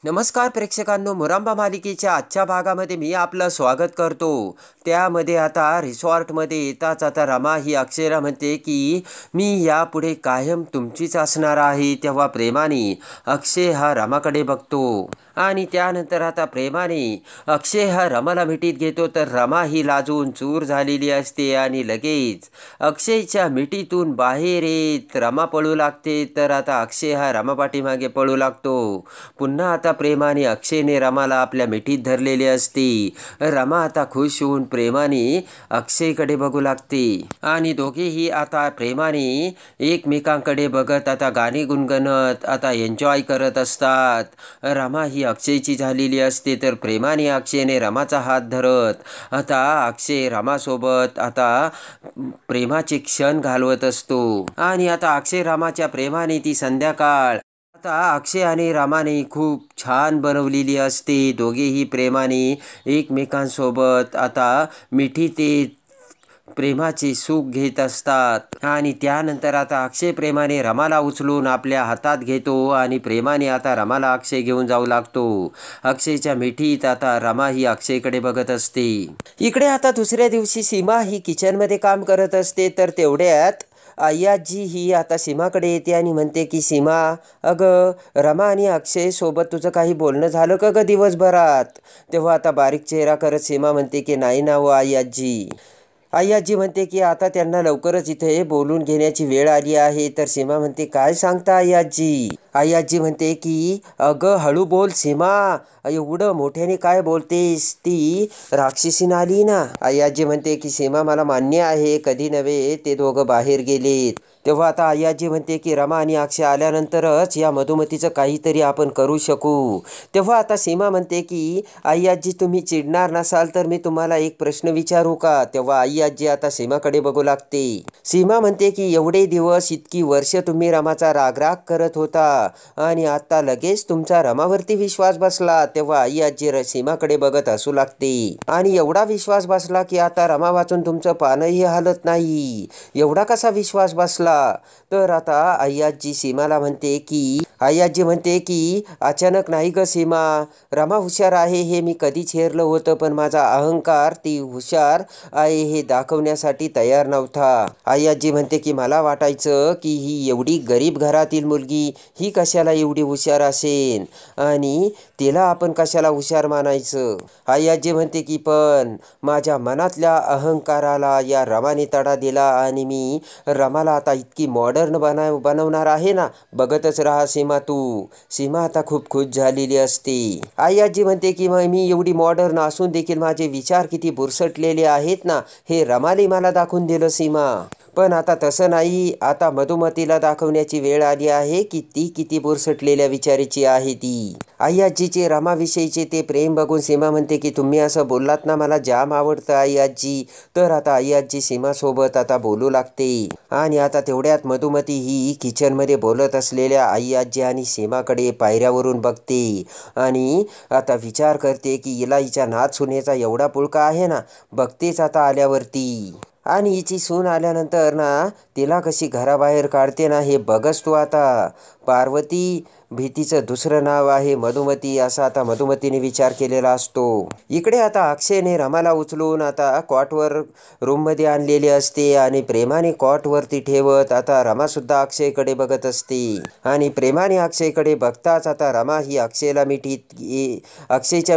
नमस्कार प्रेक्षकांनो, मुरांबा मालिकेच्या आजच्या भागामध्ये मी आपलं स्वागत करतो। त्यामध्ये आता रिसॉर्टमध्ये येताच आता रमा ही अक्षयला म्हणते की मी यापुढे कायम तुमचीच असणार आहे। तेव्हा प्रेमाने अक्षय हा रमाकडे बघतो आणि त्यानंतर आता प्रेमाने अक्षय हा रमाला मिठीत घेतो, तर रमा ही लाजून चूर झालेली असते आणि लगेच अक्षयच्या मिठीतून बाहेर येत रमा पळू लागते। तर आता अक्षय हा रमा पाठीमागे पळू लागतो। पुन्हा आता प्रेमाने अक्षयने रमाला आपल्या मिठीत धरलेले असते। रमा आता खुश होऊन प्रेमाने अक्षयकडे बघू लागते आणि दोघेही आता प्रेमाने एकमेकांकडे बघत आता गाणी गुणगुणत आता एन्जॉय करत असतात। रमा ही अक्षयची झालेली असते, तर प्रेमाने अक्षयने रमाचा हात धरत आता अक्षय रमासोबत आता प्रेमाचे क्षण घालवत असतो आणि आता अक्षय रमाच्या प्रेमाने ती संध्याकाळ आता अक्षय आणि रमाने खूप छान बनवलेली असते। दोघेही प्रेमाने एकमेकांसोबत आता मिठी ते प्रेमाचे सुख घेत असतात आणि त्यानंतर आता अक्षय प्रेमाने रमाला उचलून आपल्या हातात घेतो आणि प्रेमाने आता रमाला अक्षय घेऊन जाऊ लागतो। अक्षयच्या मिठीत आता रमा ही अक्षयकडे बघत असते। इकडे आता दुसऱ्या दिवशी सीमा ही किचनमध्ये काम करत असते, तर तेवढ्यात आय्याजी ही आता सीमाकडे येते आणि म्हणते की सीमा, अगं रमा आणि अक्षय सोबत तुझं काही बोलणं झालं का ग दिवसभरात? तेव्हा आता बारीक चेहरा करत सीमा म्हणते की नाही ना हो आय्याजी। आय्याजी म्हणते की आता त्यांना लवकरच इथे बोलून घेण्याची वेळ आली आहे। तर सीमा म्हणते काय सांगता आय्याजी? आय्याजी म्हणते की अगं हळू बोल सीमा, एवढं मोठ्याने काय बोलतेस, ती राक्षसीन आली ना। आय्याजी म्हणते की सीमा मला मान्य आहे, कधी नव्हे ते दोघं बाहेर गेलेत। तेव्हा आता आय्याजी म्हणते की रमा आणि अक्षय आल्यानंतरच या मधुमतीचं काहीतरी आपण करू शकू। तेव्हा आता सीमा म्हणते की आय्याजी तुम्ही चिडणार नसाल तर मी तुम्हाला एक प्रश्न विचारू का? तेव्हा आय्याजी आता सीमाकडे बघू लागते। सीमा म्हणते की एवढे दिवस इतकी वर्ष तुम्ही रमाचा रागराग करत होता आणि आता लगेच तुमचा रमावरती विश्वास बसला। तेव्हा आय्याजी सीमाकडे बघत हसू लागते आणि एवढा विश्वास बसला की आता रमा वाचून तुमचं पानही हालत नाही, एवढा कसा विश्वास बसला? तर आता आय्याजी सीमाला म्हणते की आय्याजी म्हणते की अचानक नाही ग सीमा, रमा हुशार आहे हे मी कधीच हेरलं होतं, पण माझा अहंकार ती हुशार आहे हे दाखवण्यासाठी तयार नव्हता। आय्याजी म्हणते की मला वाटायचं की ही एवढी गरीब घरातील मुलगी ही कशाला एवढी हुशार असेल आणि तिला आपण कशाला हुशार मानायचं। आय्याजी म्हणते की पण माझ्या मनातल्या अहंकाराला या रमाने तडा दिला आणि मी रमाला आता इतकी मॉडर्न बनवणार आहे ना, बघतच राहा सीमा तू। सीमा आता खूप खुश झालेली असते। आय्याजी म्हणते की मी एवढी मॉडर्न असून देखील माझे विचार किती बुरसटलेले आहेत ना, हे रमाने मला दाखवून दिलं सीमा। पण आता तसं नाही, आता मधुमतीला दाखवण्याची वेळ आली आहे की ती किती बुरसटलेल्या विचाराची आहे ती। आय्याजीचे रमाविषयीचे ते प्रेम बघून सीमा म्हणते की तुम्ही असं बोललात ना, मला जाम आवडतं आय्याजी। तर आता आय्याजी सीमासोबत आता बोलू लागते आणि आता तेवढ्यात मधुमती ही किचनमध्ये बोलत असलेल्या आय्याजी आणि सीमाकडे पायऱ्यावरून बघते आणि आता विचार करते की हिला हिच्या नात सुनेचा एवढा पुळका आहे ना, बघतेच आता आल्यावरती। आणि हिची सून आल्यानंतर ना तिला कशी घराबाहेर काढते ना, हे बघच तू आता। पार्वती भीतीचं दुसरं नाव आहे मधुमती, असा आता मधुमतीने विचार केलेला असतो। इकडे आता अक्षयने रमाला उचलून आता कॉटवर रूममध्ये आणलेली असते आणि प्रेमाने कॉटवरती ठेवत आता रमासुद्धा अक्षयकडे बघत असते आणि प्रेमाने अक्षयकडे बघताच आता रमा ही अक्षयच्या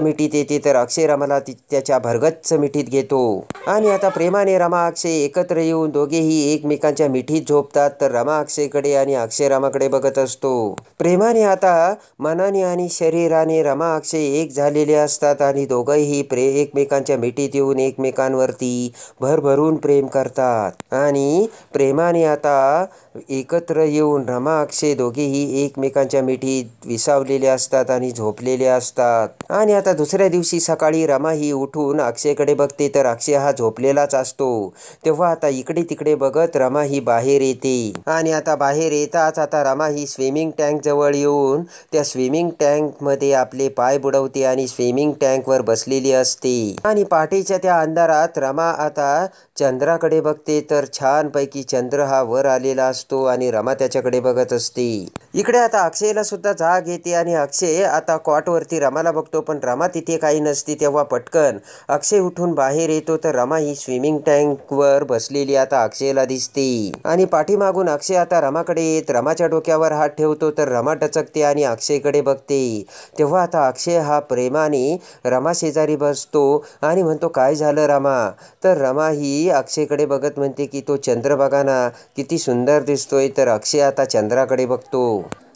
मिठीत येते, तर अक्षय रमाला त्याच्या भरगच्च मिठीत घेतो आणि आता प्रेमाने रमा अक्षय एकत्र येऊन दोघेही एकमेकांच्या मिठीत झोपतात। तर रमा अक्षयकडे आणि अक्षय रमाकडे बघत असतो। प्रेमाने आता मनाने आणि शरीराने रमा अक्षय एक झालेले असतात आणि दोघंही एकमेकांच्या मिठीत येऊन एकमेकांवरती भरभरून प्रेम करतात आणि प्रेमाने आता एकत्र येऊन रमा अक्षय दोघेही एकमेकांच्या मिठीत विसावलेले असतात आणि झोपलेले असतात। आणि आता दुसऱ्या दिवशी सकाळी रमा ही उठून अक्षयकडे बघते, तर अक्षय हा झोपलेलाच असतो। तेव्हा आता इकडे तिकडे बघत रमा ही बाहेर येते आणि आता बाहेर येताच आता रमा ही स्विमिंग टँक जवळ येऊन त्या स्विमिंग टँक मध्ये आपले पाय बुडवते आणि स्विमिंग टँक वर बसलेली असते आणि पहाटेच्या त्या अंधारात रमा आता चंद्राकडे बघते, तर छानपैकी चंद्र हा वर आलेला असतो असतो आणि रमा त्याच्याकडे बघत असते. इकडे आता अक्षयला सुद्धा जाग येते आणि अक्षय आता कॉटवरती रमाला बघतो, पण रमा तिथे काही नसते. तेव्हा पटकन अक्षय उठून बाहेर येतो तर रमा ही स्विमिंग टँकवर बसलेली आता अक्षयला दिसते आणि पाठीमागून अक्षय आता रमाकडे येत रमाच्या डोक्यावर हात ठेवतो तर रमा टचकते आणि अक्षयकडे बघते. तेव्हा आता अक्षय हा प्रेमाने रमा शेजारी बसतो आणि म्हणतो, काय झालं रमा? तर रमा ही अक्षयकडे बघत म्हणते की तो चंद्र बघा ना, किती सुंदर दिसतोय. तर अक्षय आता चंद्राकडे बघतो.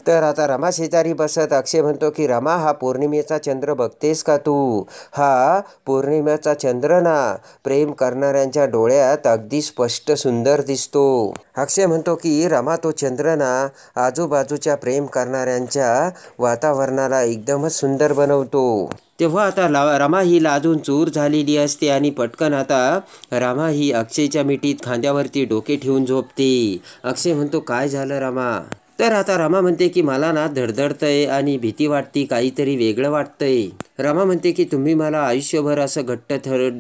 तर आता रमा शेजारी बसत अक्षय म्हणतो की रमा, हा पौर्णिमेचा चंद्र बघतेस का तू? हा पौर्णिमेचा चंद्र ना प्रेम करणाऱ्यांच्या डोळ्यात अगदी स्पष्ट सुंदर दिसतो. अक्षय म्हणतो की रमा, तो चंद्र ना आजूबाजूच्या प्रेम करणाऱ्यांच्या वातावरणाला एकदमच सुंदर बनवतो. तेव्हा आता रमा ही लाजून चूर झालेली असते आणि पटकन आता रमा ही अक्षयच्या मिठीत खांद्यावरती डोके ठेवून झोपते. अक्षय म्हणतो, काय झालं रमा? तर आता रमा म्हणते की मला ना धडधडतंय आणि भीती वाटते, काहीतरी वेगळं वाटतंय. रमा म्हणते की तुम्ही मला आयुष्यभर असं घट्ट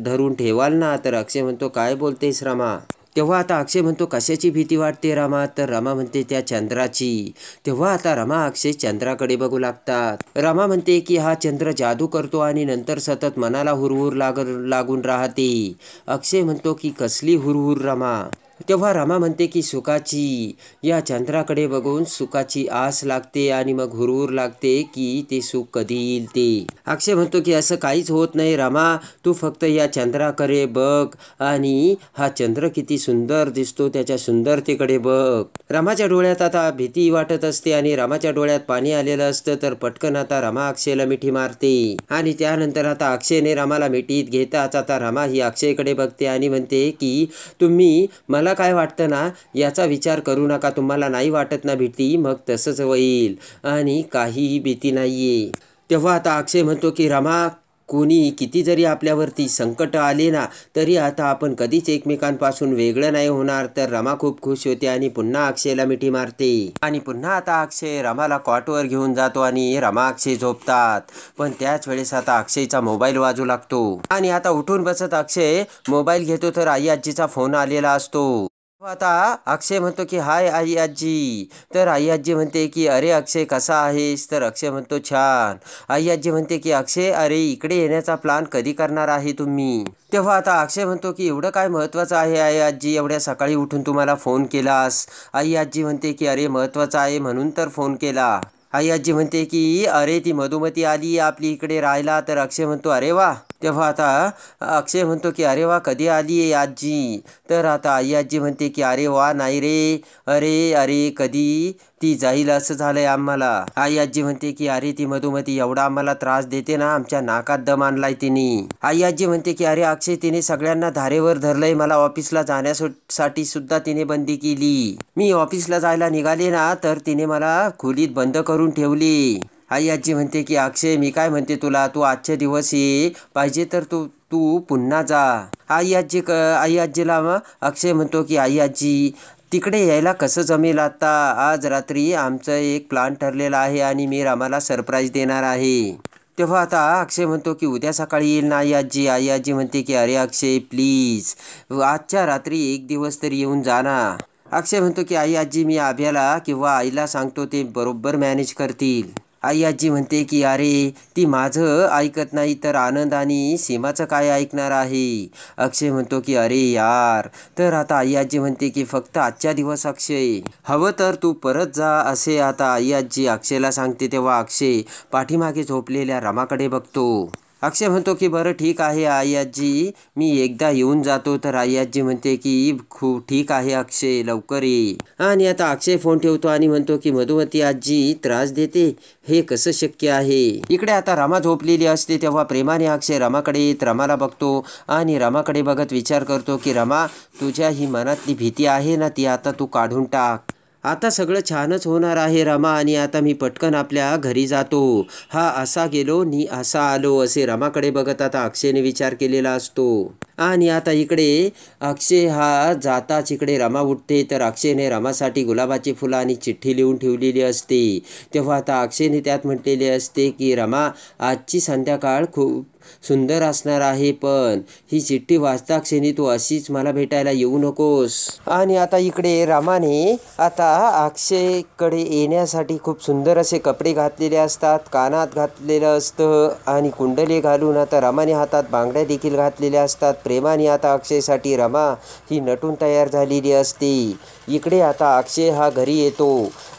धरून ठेवाल ना? तर अक्षय म्हणतो, काय बोलतेस रमा? तेव्हा आता अक्षय म्हणतो, कशाची भीती वाटते रमा? तर रमा म्हणते, त्या चंद्राची. तेव्हा आता रमा अक्षय चंद्राकडे बघू लागतात. रमा म्हणते की हा चंद्र जादू करतो आणि नंतर सतत मनाला हुरहुर लागून राहते. अक्षय म्हणतो की कसली हुरहुर रमा? तेव्हा रमा म्हणते की सुखाची. या चंद्राकडे बघून सुखाची आस लागते आणि मग हुरहुर लागते की ते सुख कधी येईल ते. अक्षय म्हणतो की असं काहीच होत नाही रमा, तू फक्त या चंद्राकडे बघ आणि हा चंद्र किती सुंदर दिसतो त्याच्या सुंदरतेकडे बघ. रमाच्या डोळ्यात आता भीती वाटत असते आणि रमाच्या डोळ्यात पाणी आलेलं असतं. तर पटकन आता रमा अक्षयला मिठी मारते आणि त्यानंतर आता अक्षयने रमाला मिठीत घेताच आता रमा ही अक्षयकडे बघते आणि म्हणते की तुम्ही मला काय वाटतं ना, याचा विचार करू नका. तुम्हाला नाही वाटत ना भीती, मग तसंच होईल आणि काहीही भीती नाहीये. तेव्हा आता अक्षय म्हणतो की रमा, कोणी किती जरी आपल्यावरती संकट आले ना, तरी आता आपण कधीच एकमेकांपासून वेगळं नाही होणार. तर रमा खूप खुश होते आणि पुन्हा अक्षयला मिठी मारते आणि पुन्हा आता अक्षय रमाला कॉटवर घेऊन जातो आणि रमा अक्षय झोपतात. पण त्याच वेळेस आता अक्षयचा मोबाईल वाजू लागतो आणि आता उठून बसत अक्षय मोबाईल घेतो तर आई आजीचा फोन आलेला असतो. आता अक्षय म्हणतो की हाय आई आजी. तर आई आजी म्हणते की अरे अक्षय कसा आहेस? तर अक्षय म्हणतो छान. आई आजी म्हणते की अक्षय, अरे इकडे येण्याचा प्लॅन कधी करणार आहे तुम्ही? तेव्हा आता अक्षय म्हणतो की एवढं काय महत्त्वाचं आहे आई आजी, एवढ्या सकाळी उठून तुम्हाला फोन केलास? आई आजी म्हणते की अरे महत्त्वाचं आहे म्हणून तर फोन केला. आई आजी म्हणते की अरे ती मधुमती आली आपली इकडे राहायला. तर अक्षय म्हणतो अरे वा. तेव्हा आता अक्षय म्हणतो की अरे वा, कधी आली आहे आजी? तर आता आई आजी म्हणते की अरे वा नाही रे, अरे अरे कधी ती जाईल असं झालंय आम्हाला. आई आजी म्हणते की अरे ती मधुमती एवढा आम्हाला त्रास देते ना, आमच्या नाकात दम आणलाय तिने. आई आजी म्हणते की अरे अक्षय, तिने सगळ्यांना धारेवर धरलंय. मला ऑफिसला जाण्यासाठी सुद्धा तिने बंदी केली. मी ऑफिसला जायला निघाले ना, तर तिने मला खोलीत बंद करून ठेवली. आई आजी म्हणते की अक्षय, मी काय म्हणते तुला, तू आजचे दिवस ये, पाहिजे तर तू पुन्हा जा. आई आजीला अक्षय म्हणतो की आई आजी, तिकडे यायला कसं जमेल आता? आज रात्री आमचं एक प्लॅन ठरलेला आहे आणि मी रमाला सरप्राईज देणार आहे. तेव्हा आता अक्षय म्हणतो की उद्या सकाळी येईल ना आई आजी? आई आजी म्हणते की अरे अक्षय प्लीज, आजच्या रात्री एक दिवस तरी येऊन जा ना. अक्षय म्हणतो की आई आजी, मी आभ्याला किंवा आईला सांगतो, ते बरोबर मॅनेज करतील. आई आजी म्हणते की अरे ती माझं ऐकत नाही तर आनंद आणि सीमाचं काय ऐकणार आहे? अक्षय म्हणतो की अरे यार. तर आता आई आजी म्हणते की फक्त आजच्या दिवस अक्षय, हवं तर तू परत जा असे आता आई आजी अक्षयला सांगते. तेव्हा अक्षय पाठीमागे झोपलेल्या रमाकडे बघतो. अक्षय म्हणतो की बरं ठीक आहे आई आजी, मी एकदा येऊन जातो. तर आई आजी म्हणते की खूप ठीक आहे अक्षय, लवकर ये. आणि आता अक्षय फोन ठेवतो आणि म्हणतो की मधुमती आजी त्रास देते, हे कसं शक्य आहे? इकडे आता रमा झोपलेली असते. तेव्हा प्रेमाने अक्षय रमाकडे येत रमाला बघतो आणि रमाकडे बघत विचार करतो की रमा, तुझ्या ही मनातली भीती आहे ना, ती आता तू काढून टाक. आता सगळं छानच होणार आहे रमा आणि आता मी पटकन आपल्या घरी जातो. हा असा गेलो नि असा आलो असे रमाकडे बघत आता अक्षयने विचार केलेला असतो. आणि आता इकडे अक्षय हा जाताच इकडे रमा उठते. तर अक्षयने रमासाठी गुलाबाची फुलं आणि चिठ्ठी लिहून ठेवलेली असते. तेव्हा आता अक्षयने त्यात म्हटलेले असते की रमा, आजची संध्याकाळ खूप सुंदर असणार आहे, पण ही चिठ्ठी वाचता क्षणी तू अशीच मला भेटायला येऊ नकोस. आणि आता इकडे रामाने आता अक्षयकडे येण्यासाठी खूप सुंदर असे कपडे घातलेले असतात, कानात घातलेलं असतं आणि कुंडले घालून आता रामाने हातात बांगड्या देखील घातलेल्या असतात. प्रेमाने आता अक्षयसाठी रमा ही नटून तयार झालेली असते. इकडे आता अक्षय हा घरी येतो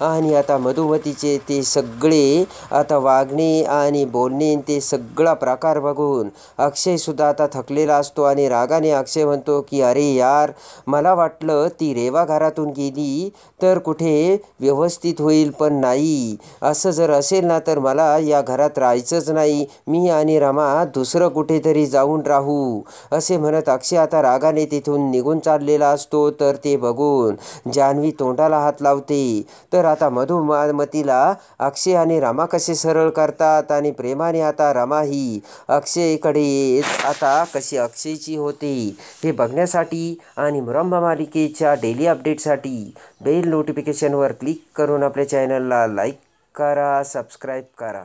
आणि आता मधुमतीचे ते सगळे आता वागणे आणि बोलणे ते सगळा प्रकार बघून अक्षयसुद्धा आता थकलेला असतो आणि रागाने अक्षय म्हणतो की अरे यार, मला वाटलं ती रेवा घरातून गेली तर कुठे व्यवस्थित होईल, पण नाही. असं जर असेल ना तर मला या घरात राहायचंच नाही. मी आणि रमा दुसरं कुठेतरी जाऊन राहू, असे म्हणत अक्षय आता रागाने तिथून निघून चाललेला असतो. तर ते बघून जान्हवी तोंडाला हात लावते. तर आता मधुमतीला अक्षय आणि रमा कसे सरळ करतात आणि प्रेमाने आता रमा ही अक्षयकडे येत आता कशी अक्षयची होते हे बघण्यासाठी आणि मुरंबा मालिकेच्या डेली अपडेटसाठी बेल नोटिफिकेशनवर क्लिक करून आपल्या चॅनलला लाईक करा, सबस्क्राईब करा.